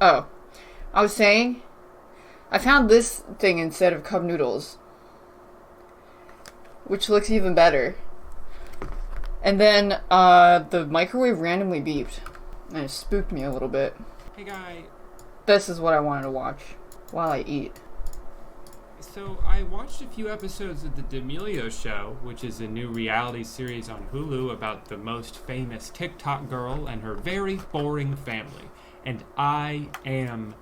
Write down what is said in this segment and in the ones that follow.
Oh, I was saying, I found this thing instead of cup noodles, which looks even better. And then the microwave randomly beeped, and it spooked me a little bit. Hey guy. This is what I wanted to watch while I eat. So I watched a few episodes of The D'Amelio Show, which is a new reality series on Hulu about the most famous TikTok girl and her very boring family. And I am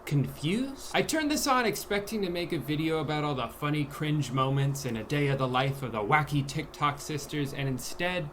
confused. I turned this on expecting to make a video about all the funny cringe moments and a day of the life of the wacky TikTok sisters, and instead,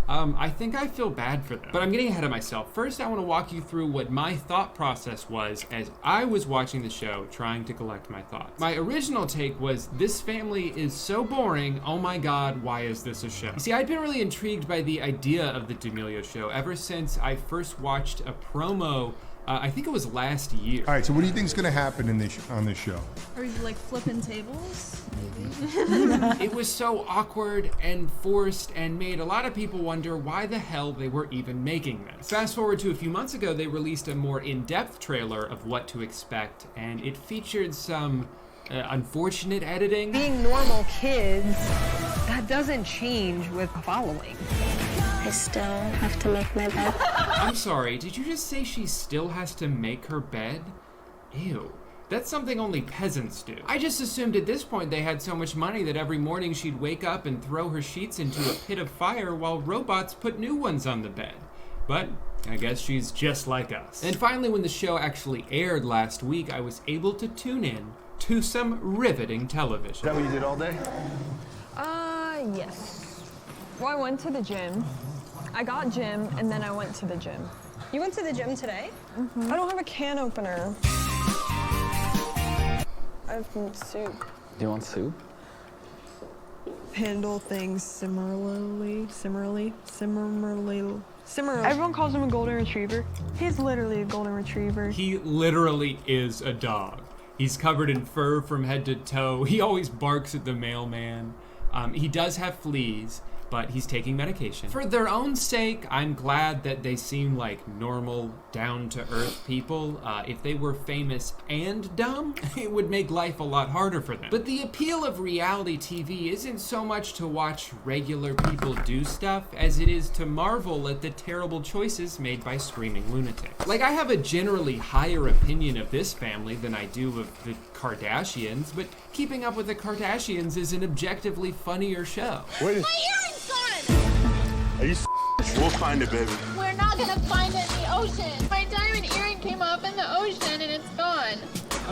I think I feel bad for them. But I'm getting ahead of myself. First, I want to walk you through what my thought process was as I was watching the show, trying to collect my thoughts. My original take was, this family is so boring, oh my god, why is this a show? You see, I'd been really intrigued by the idea of the D'Amelio Show ever since I first watched a promo, I think it was last year. All right, so what do you think is going to happen on this show? Are you like flipping tables? Maybe. It was so awkward and forced and made a lot of people wonder why the hell they were even making this. Fast forward to a few months ago, they released a more in-depth trailer of what to expect, and it featured some unfortunate editing. Being normal kids, that doesn't change with following. I still have to make my bed. I'm sorry, did you just say she still has to make her bed? Ew. That's something only peasants do. I just assumed at this point they had so much money that every morning she'd wake up and throw her sheets into a pit of fire while robots put new ones on the bed. But I guess she's just like us. And finally, when the show actually aired last week, I was able to tune in to some riveting television. Is that what you did all day? Yes. Well, I went to the gym. I got gym, and then I went to the gym. You went to the gym today? Mm-hmm. I don't have a can opener. I have soup. Do you want soup? Handle things similarly. Everyone calls him a golden retriever. He's literally a golden retriever. He literally is a dog. He's covered in fur from head to toe. He always barks at the mailman. He does have fleas, but he's taking medication. For their own sake, I'm glad that they seem like normal, down-to-earth people. If they were famous and dumb, it would make life a lot harder for them. But the appeal of reality TV isn't so much to watch regular people do stuff as it is to marvel at the terrible choices made by screaming lunatics. Like, I have a generally higher opinion of this family than I do of the Kardashians, but Keeping Up with the Kardashians is an objectively funnier show. My earring's gone! Are you We'll find it, baby. We're not gonna find it in the ocean. My diamond earring came off in the ocean and it's gone.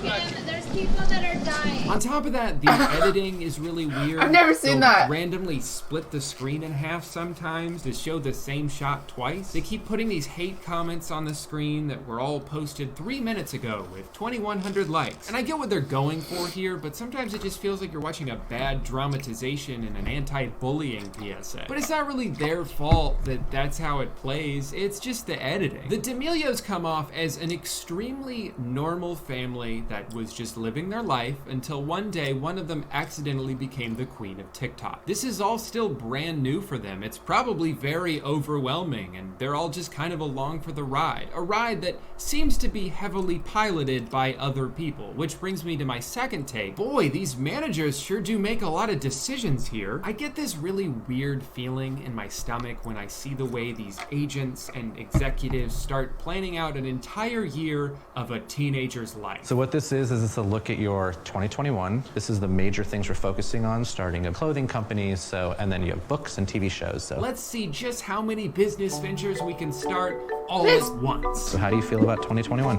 Kim, there's people that are dying. On top of that, the editing is really weird. I've never seen They'll that. randomly split the screen in half sometimes to show the same shot twice. They keep putting these hate comments on the screen that were all posted 3 minutes ago with 2,100 likes. And I get what they're going for here, but sometimes it just feels like you're watching a bad dramatization in an anti-bullying PSA. But it's not really their fault that that's how it plays, it's just the editing. The D'Amelios come off as an extremely normal family that was just living their life until one day one of them accidentally became the queen of TikTok. This is all still brand new for them. It's probably very overwhelming and they're all just kind of along for the ride. A ride that seems to be heavily piloted by other people, which brings me to my second take. Boy, these managers sure do make a lot of decisions here. I get this really weird feeling in my stomach when I see the way these agents and executives start planning out an entire year of a teenager's life. So what this is it's a look at your 2021. This is the major things we're focusing on, starting a clothing company, and then you have books and TV shows. So let's see just how many business ventures we can start all at once. So how do you feel about 2021?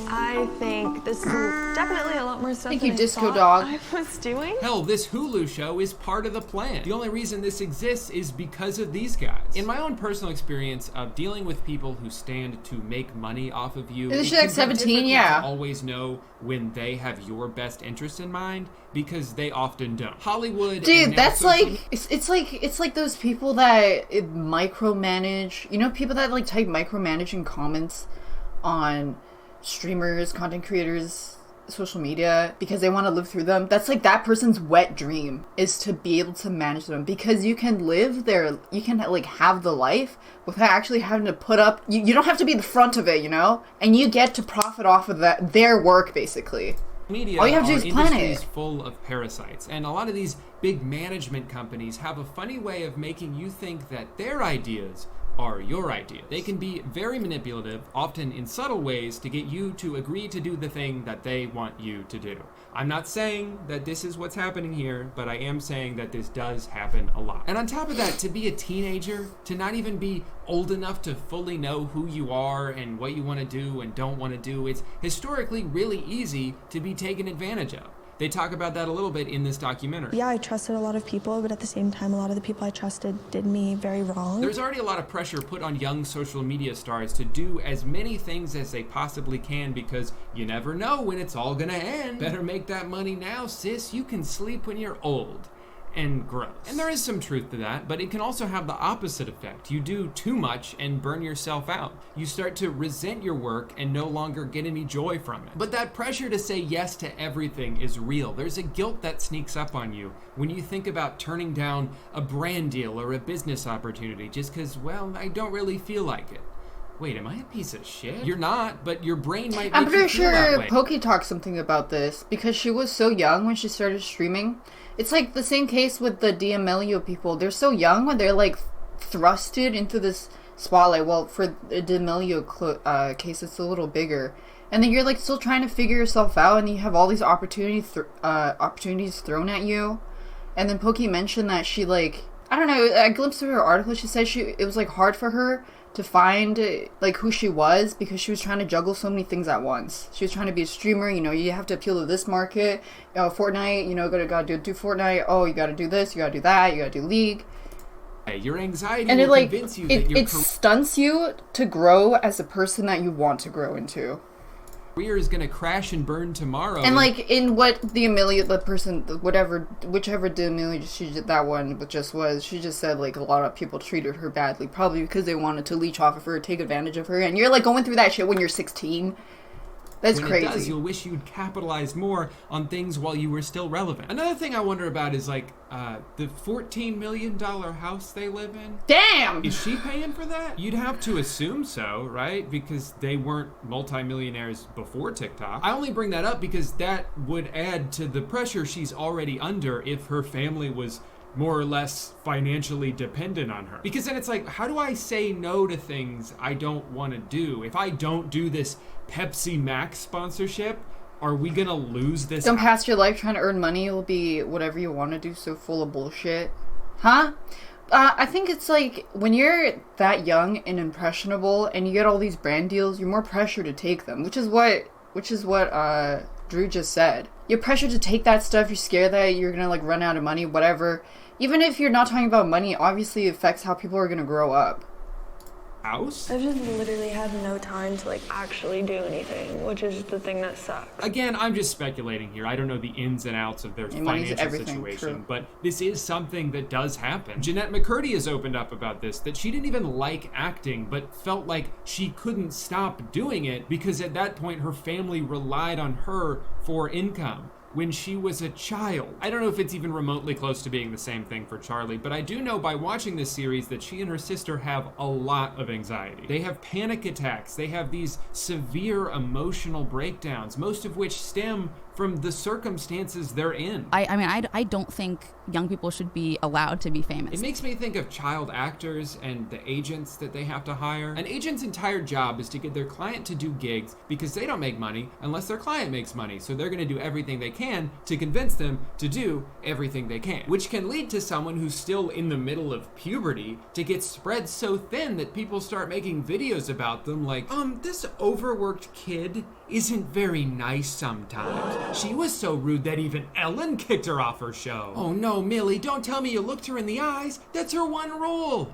I think this is definitely a lot more stuff Thank than you, I Disco thought Dog. I was doing. Hell, this Hulu show is part of the plan. The only reason this exists is because of these guys. In my own personal experience of dealing with people who stand to make money off of you, Isn't she it like can be 17? difficult Yeah. to always know when they have your best interest in mind because they often don't. Hollywood, and Dude, now that's social- like it's like those people that micromanage. You know, people that like type micromanaging comments on streamers, content creators, social media because they want to live through them, that's like that person's wet dream, is to be able to manage them, because you can live there, you can like have the life without actually having to put up, you don't have to be the front of it, you know, and you get to profit off of that, their work basically. Media all you have to do is plan industries it. Full of parasites, and a lot of these big management companies have a funny way of making you think that their ideas are your idea. They can be very manipulative, often in subtle ways, to get you to agree to do the thing that they want you to do. I'm not saying that this is what's happening here, but I am saying that this does happen a lot. And on top of that, to be a teenager, to not even be old enough to fully know who you are and what you want to do and don't want to do, it's historically really easy to be taken advantage of. They talk about that a little bit in this documentary. Yeah, I trusted a lot of people, but at the same time, a lot of the people I trusted did me very wrong. There's already a lot of pressure put on young social media stars to do as many things as they possibly can, because you never know when it's all gonna end. Better make that money now, sis. You can sleep when you're old and gross. And there is some truth to that, but it can also have the opposite effect. You do too much and burn yourself out. You start to resent your work and no longer get any joy from it. But that pressure to say yes to everything is real. There's a guilt that sneaks up on you when you think about turning down a brand deal or a business opportunity just because, well, I don't really feel like it. Wait, am I a piece of shit? You're not, but your brain might make I'm pretty you feel that sure way. Pokey talked something about this because she was so young when she started streaming. It's like the same case with the D'Amelio people. They're so young when they're like thrusted into this spotlight. Well, for the D'Amelio case, it's a little bigger. And then you're like still trying to figure yourself out, and you have all these opportunities thrown at you. And then Pokey mentioned that she like, I don't know, a glimpse of her article, she said it was like hard for her to find like who she was because she was trying to juggle so many things at once. She was trying to be a streamer, you know, you have to appeal to this market, Fortnite, you know, gotta do Fortnite, oh, you gotta do this, you gotta do that, you gotta do League. Your anxiety and will it like convince you that it stunts you to grow as a person that you want to grow into. career is gonna crash and burn tomorrow. And like in what whichever D'Amelio she did that one, but she just said like a lot of people treated her badly, probably because they wanted to leech off of her, take advantage of her, and you're like going through that shit when you're 16. That's when crazy. It does, you'll wish you'd capitalized more on things while you were still relevant. Another thing I wonder about is like the $14 million house they live in. Damn! Is she paying for that? You'd have to assume so, right? Because they weren't multimillionaires before TikTok. I only bring that up because that would add to the pressure she's already under if her family was more or less financially dependent on her. Because then it's like, how do I say no to things I don't want to do? If I don't do this Pepsi Max sponsorship, are we gonna lose this? Don't pass your life trying to earn money. It'll be whatever you want to do, so full of bullshit. Huh? I think it's like when you're that young and impressionable and you get all these brand deals, you're more pressure to take them, which is what Drew just said. You're pressured to take that stuff. You're scared that you're gonna like run out of money, whatever. Even if you're not talking about money, obviously it affects how people are gonna grow up. House? I've just literally had no time to like actually do anything, which is the thing that sucks. Again, I'm just speculating here. I don't know the ins and outs of their financial situation, true. But this is something that does happen. Jeanette McCurdy has opened up about this, that she didn't even like acting, but felt like she couldn't stop doing it because at that point her family relied on her for income when she was a child. I don't know if it's even remotely close to being the same thing for Charlie, but I do know by watching this series that she and her sister have a lot of anxiety. They have panic attacks. They have these severe emotional breakdowns, most of which stem from the circumstances they're in. I don't think young people should be allowed to be famous. It makes me think of child actors and the agents that they have to hire. An agent's entire job is to get their client to do gigs because they don't make money unless their client makes money. So they're gonna do everything they can to convince them to do everything they can, which can lead to someone who's still in the middle of puberty to get spread so thin that people start making videos about them like, this overworked kid isn't very nice sometimes. She was so rude that even Ellen kicked her off her show. Oh no, Millie, don't tell me you looked her in the eyes. That's her one rule.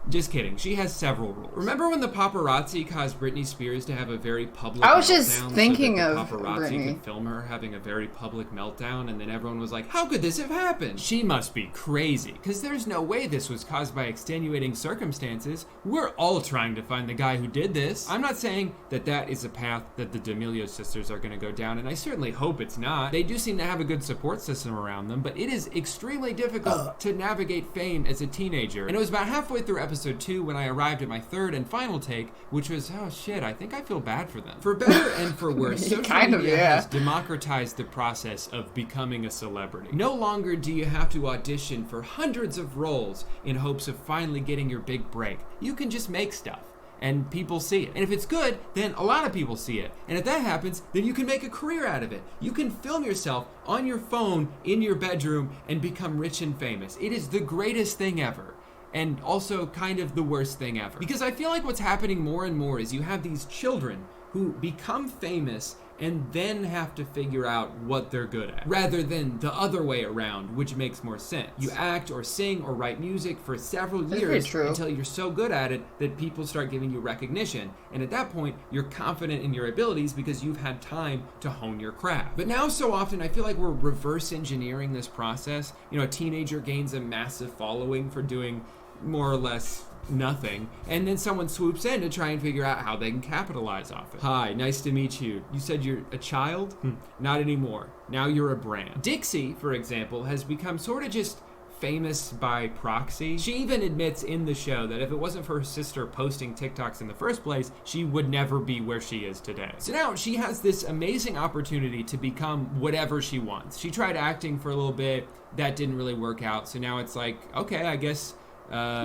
Just kidding. She has several rules. Remember when the paparazzi caused Britney Spears to have a very public I was meltdown just thinking so that of the paparazzi Britney. could film her having a very public meltdown, and then everyone was like, how could this have happened? She must be crazy, because there's no way this was caused by extenuating circumstances. We're all trying to find the guy who did this. I'm not saying that that is a path that the D'Amelio sisters are going to go down, and I certainly hope it's not. They do seem to have a good support system around them, but it is extremely difficult to navigate fame as a teenager. And it was about halfway through episode 2 when I arrived at my third and final take, which was, oh shit, I think I feel bad for them. For better and for worse, social media has democratized the process of becoming a celebrity. No longer do you have to audition for hundreds of roles in hopes of finally getting your big break. You can just make stuff and people see it. And if it's good, then a lot of people see it. And if that happens, then you can make a career out of it. You can film yourself on your phone in your bedroom and become rich and famous. It is the greatest thing ever. And also kind of the worst thing ever. Because I feel like what's happening more and more is you have these children who become famous and then have to figure out what they're good at, rather than the other way around, which makes more sense. You act or sing or write music for several years until you're so good at it that people start giving you recognition. And at that point, you're confident in your abilities because you've had time to hone your craft. But now so often, I feel like we're reverse engineering this process. You know, a teenager gains a massive following for doing more or less nothing, and then someone swoops in to try and figure out how they can capitalize off it. Hi, nice to meet you. You said you're a child? Not anymore. Now you're a brand. Dixie, for example, has become sort of just famous by proxy. She even admits in the show that if it wasn't for her sister posting TikToks in the first place, she would never be where she is today. So now she has this amazing opportunity to become whatever she wants. She tried acting for a little bit. That didn't really work out. So now it's like, okay, I guess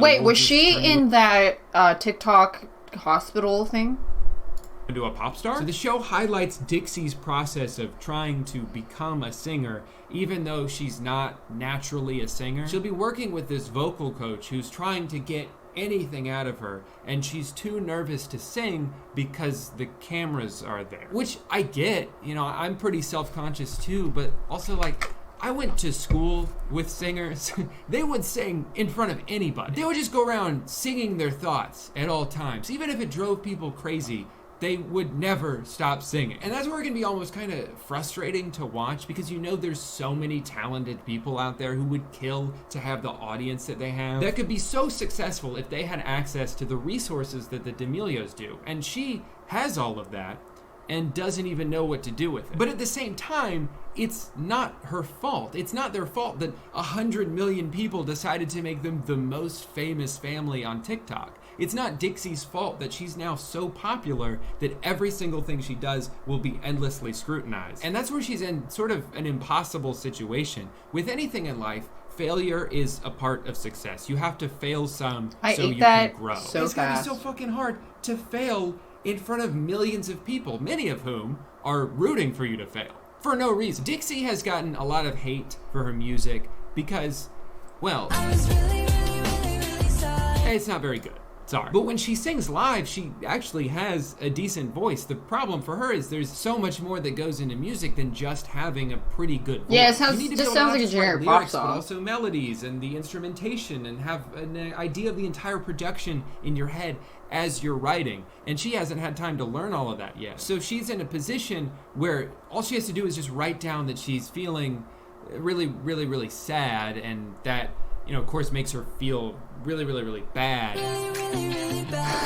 wait, was she in that TikTok hospital thing? Into a pop star? So the show highlights Dixie's process of trying to become a singer, even though she's not naturally a singer. She'll be working with this vocal coach who's trying to get anything out of her, and she's too nervous to sing because the cameras are there. Which I get, you know, I'm pretty self-conscious too, but also like, I went to school with singers. They would sing in front of anybody. They would just go around singing their thoughts at all times. Even if it drove people crazy, they would never stop singing. And that's where it can be almost kind of frustrating to watch, because you know there's so many talented people out there who would kill to have the audience that they have, that could be so successful if they had access to the resources that the D'Amelios do. And she has all of that and doesn't even know what to do with it. But at the same time, it's not her fault. It's not their fault that 100 million people decided to make them the most famous family on TikTok. It's not Dixie's fault that she's now so popular that every single thing she does will be endlessly scrutinized. And that's where she's in sort of an impossible situation. With anything in life, failure is a part of success. You have to fail some so you can grow. It's gonna be so fucking hard to fail in front of millions of people, many of whom are rooting for you to fail for no reason. Dixie has gotten a lot of hate for her music because, well, it's not very good. Sorry. But when she sings live, she actually has a decent voice. The problem for her is there's so much more that goes into music than just having a pretty good voice. Yeah, it just sounds like a generic pop song. But also melodies and the instrumentation, and have an idea of the entire production in your head as you're writing. And she hasn't had time to learn all of that yet. So she's in a position where all she has to do is just write down that she's feeling really, really, really sad, and that, you know, of course, makes her feel really, really, really bad.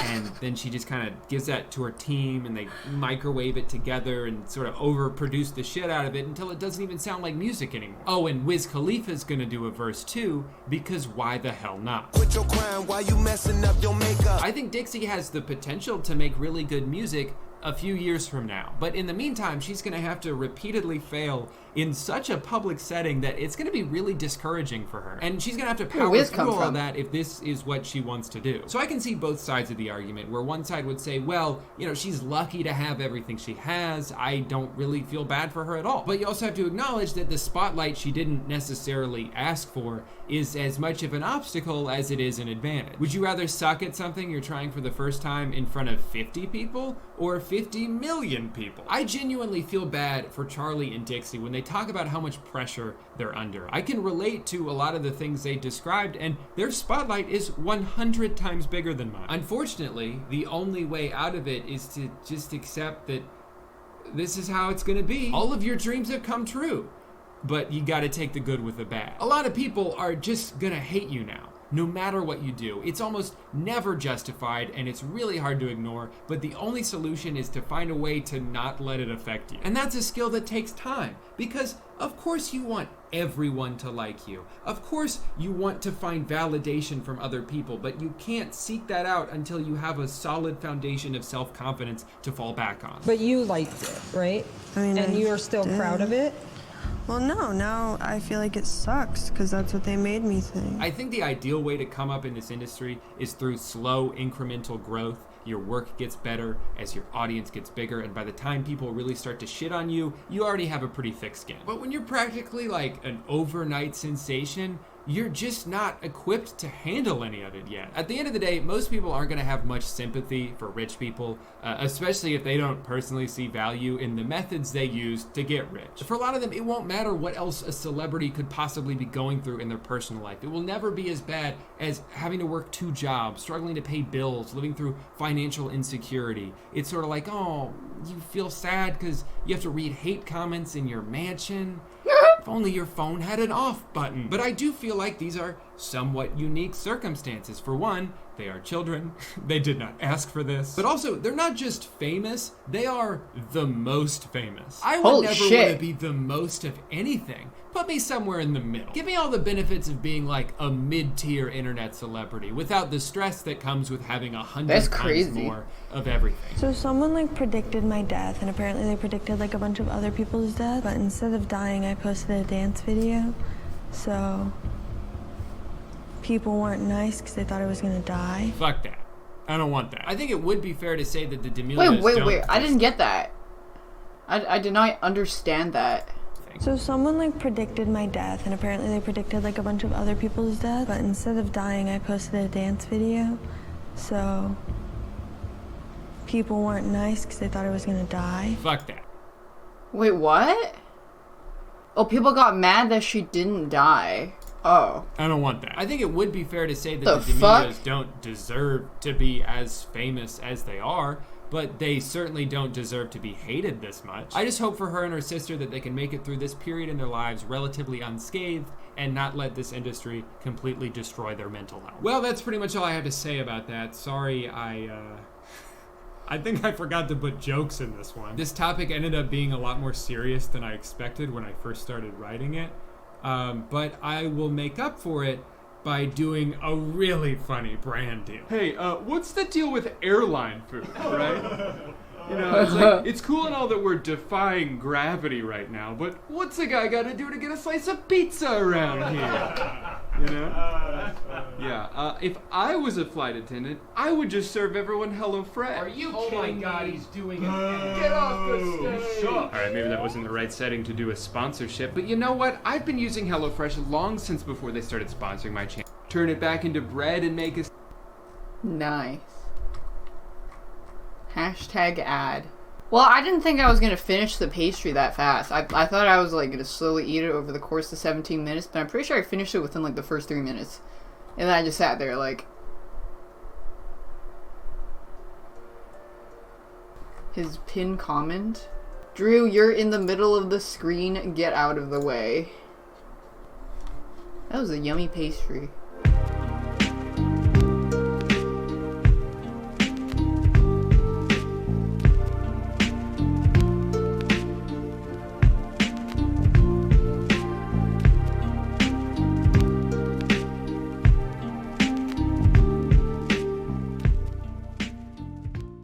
And then she just kind of gives that to her team, and they microwave it together and sort of overproduce the shit out of it until it doesn't even sound like music anymore. Oh, and Wiz Khalifa's gonna do a verse too, because why the hell not? Quit your crime, why you messing up your makeup? I think Dixie has the potential to make really good music a few years from now. But in the meantime, she's gonna have to repeatedly fail in such a public setting that it's gonna be really discouraging for her. And she's gonna have to power through all that if this is what she wants to do. So I can see both sides of the argument, where one side would say, well, you know, she's lucky to have everything she has. I don't really feel bad for her at all. But you also have to acknowledge that the spotlight she didn't necessarily ask for is as much of an obstacle as it is an advantage. Would you rather suck at something you're trying for the first time in front of 50 people, or 50 million people. I genuinely feel bad for Charlie and Dixie when they talk about how much pressure they're under. I can relate to a lot of the things they described, and their spotlight is 100 times bigger than mine. Unfortunately, the only way out of it is to just accept that this is how it's gonna be. All of your dreams have come true, but you gotta take the good with the bad. A lot of people are just gonna hate you now, no matter what you do. It's almost never justified, and it's really hard to ignore, but the only solution is to find a way to not let it affect you. And that's a skill that takes time, because of course you want everyone to like you. Of course you want to find validation from other people, but you can't seek that out until you have a solid foundation of self-confidence to fall back on. But you liked it, right? I mean, and you're still proud of it? Well, no, now I feel like it sucks because that's what they made me think. I think the ideal way to come up in this industry is through slow incremental growth. Your work gets better as your audience gets bigger, and by the time people really start to shit on you, you already have a pretty thick skin. But when you're practically like an overnight sensation, you're just not equipped to handle any of it yet. At the end of the day, most people aren't gonna have much sympathy for rich people, especially if they don't personally see value in the methods they use to get rich. For a lot of them, it won't matter what else a celebrity could possibly be going through in their personal life. It will never be as bad as having to work 2 jobs, struggling to pay bills, living through financial insecurity. It's sort of like, oh, you feel sad because you have to read hate comments in your mansion. If only your phone had an off button. But I do feel like these are somewhat unique circumstances. For one, they are children. They did not ask for this. But also, they're not just famous, they are the most famous. I would Holy never shit. want to be the most of anything. Put me somewhere in the middle. Give me all the benefits of being like a mid-tier internet celebrity without the stress that comes with having 100 That's times crazy. more of everything. So someone like predicted my death, and apparently they predicted like a bunch of other people's death, but instead of dying, I posted a dance video. So people weren't nice because they thought I was gonna die. Fuck that. I don't want that. I think it would be fair to say that the D'Amelios Wait. I didn't get that. I did not understand that. So someone like predicted my death, and apparently they predicted like a bunch of other people's death, but instead of dying, I posted a dance video. So people weren't nice because they thought I was gonna die. Fuck that. Wait, what? Oh, people got mad that she didn't die. Oh. I don't want that. I think it would be fair to say that The the D'Amelios fuck? don't deserve to be as famous as they are, but they certainly don't deserve to be hated this much. I just hope for her and her sister that they can make it through this period in their lives relatively unscathed and not let this industry completely destroy their mental health. Well, that's pretty much all I have to say about that. Sorry, I think I forgot to put jokes in this one. This topic ended up being a lot more serious than I expected when I first started writing it, but I will make up for it by doing a really funny brand deal. Hey, what's the deal with airline food, right? You know, it's like, it's cool and all that we're defying gravity right now, but what's a guy gotta do to get a slice of pizza around here? You know? Yeah, if I was a flight attendant, I would just serve everyone HelloFresh. Are you kidding me? Oh my god, he's doing it. Get off the stage! Alright, maybe that wasn't the right setting to do a sponsorship, but you know what? I've been using HelloFresh long since before they started sponsoring my channel. Turn it back into bread and make a... Nice. Hashtag ad. Well, I didn't think I was gonna finish the pastry that fast. I thought I was like gonna slowly eat it over the course of 17 minutes, but I'm pretty sure I finished it within like the first 3 minutes. And then I just sat there like... His pinned comment? Drew, you're in the middle of the screen. Get out of the way. That was a yummy pastry.